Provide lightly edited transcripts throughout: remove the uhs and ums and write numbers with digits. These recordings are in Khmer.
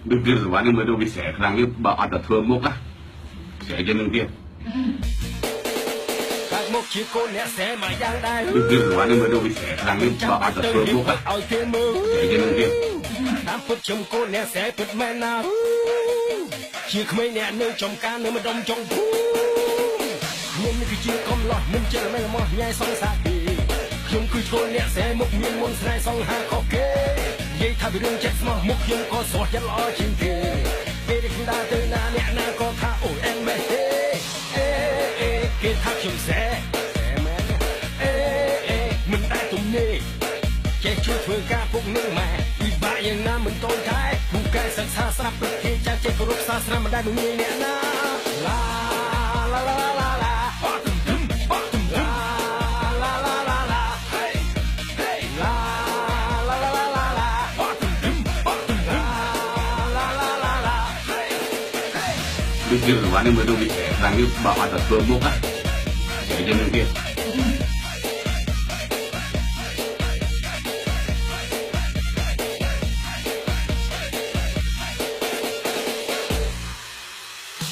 Được kia rồi bạn mới đâu bị xẻ rằng như bảo ăn thơm mốc á xẻ cho nên kia được kia rồi bạn mới đâu bị xẻ rằng như bảo ăn thơm mốc á xẻ cho nên kiaតាមពុតជុំគោអ្នកសែពិតមែនណាជាក្មេងអ្នកនៅចំការនៅម្ដុំចុងខ្ញុំនេះគឺជាកំឡោះមិនជាមិនមកញ៉ៃសងសាគីខ្ញុំគឺឈលអ្នកសែមុខមានមុនស្រែសងហាខុសគេនិយាយថាពីរឿងចិត្តស្មោះមុខខ្ញុំក៏ស្រស់ចិត្តល្អជាងគេពេលដែលខ្ញុំដើរទៅណាអ្នកណាក៏ថាអូអែនមែនទេគេថាខ្ញុំសែមែនមិនតែទំនេរចេះជួយធ្វើការពុកនឹងម៉ែពិបាកយ៉ាងណាមិនតូចដែរពូកែសិក្សាស្រាប់ព្រឹកគេចាស់ចេះគោរពសាសនាមិនដែលមិនងាយអ្នកណាឡាឡាឡាឡាឡាបកទំបកទំឡាឡាឡាឡាឡាហេហេឡាឡាឡាឡាឡាបកទំបកទំឡាឡាឡាឡាឡាហេហេ được kia rồi bạn mới đâu bị xẻ rằng như bảo ăn thơm mốc á xẻ cho nên kia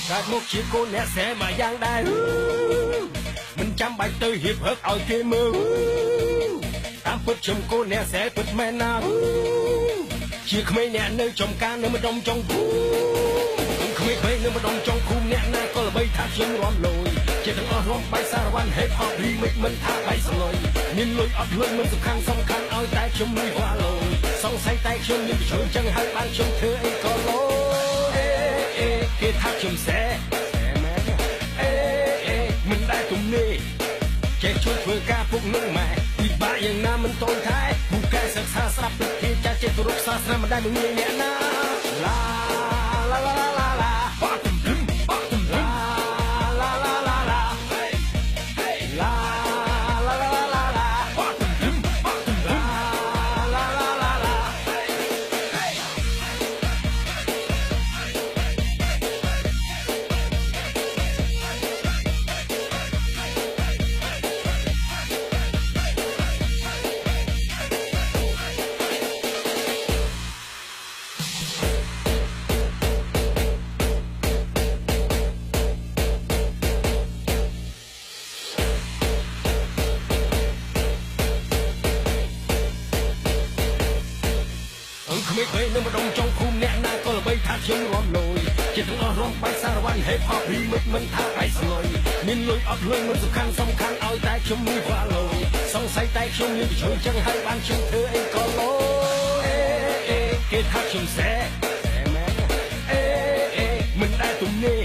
Các một chiếc cô nét xe mà giang đai mình chăm bạch tư hiệp hớt ở kia mưa tám phút chùm cô nét xe phút men na chiếc mấy nét nơi trong ca nơi mà đông trong khu không mấy nơi mà đông trong khu nét na có là bay thác chấm rõm lồi chỉ thằng ở rõm bay xa van hết hop đi mình thác bay sầm lồi nên lối ấp lối mình sụp khăn ơi tay chấm nuôi hoa lồi song say tay chấm nhưng chửi chân hai ban chấm thưa ấy có lốiគេថាខ្ញុំសែមែនមិនដែលទំនេរចេះជួយធ្វើការពុកនឹងម៉ែពិបាកយ៉ាងណាមិនតូចដែរពូកែសិក្សាស្រាប់ព្រឹកគេចាស់ចេះគោរពសាសនាមិនដែលមិនងាយអ្នកណាឡាឡាឡាឡាឡាបកទំបកទំឡាឡាឡាឡាឡាហេហេឡាឡាឡាឡាឡាបកទំបកទំឡាឡាឡាឡាឡាហេហេ ក្មេងៗនៅម្ដុំចុងឃុំអ្នកណាក៏ល្បីថាខ្ញុំរំលយជាទាំងអស់រំបាយសារវ៉ាន់ហេបហបរីមិនថាបាយស្លុយមានលុយអត់លុយមិនសំខាន់ឲ្យតែខ្ញុំមានវ៉ាលុយសង្ស័យតែខ្ញុំមានជួយចឹងហើយបានខ្ញុំធ្វើអីក៏លុយគេថាខ្ញុំសែមែនមិនដែលទំនេរ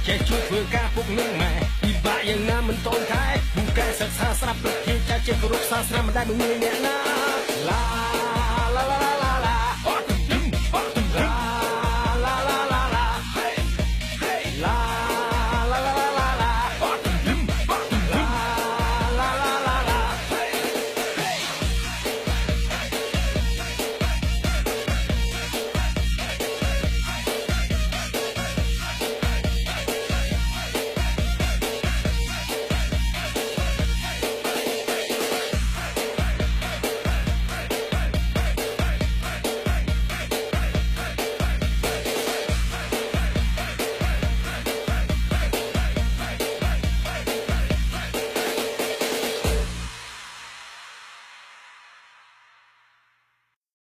ចេះជួយធ្វើការពុកនឹងម៉ែពិបាកយ៉ាងណាមិនតូចដែរពូកែសិក្សាស្រាប់ព្រឹកគេចាស់ចេះគោរពសាសនាមិនដែលមិនងាយអ្នកណាឡាឡាឡា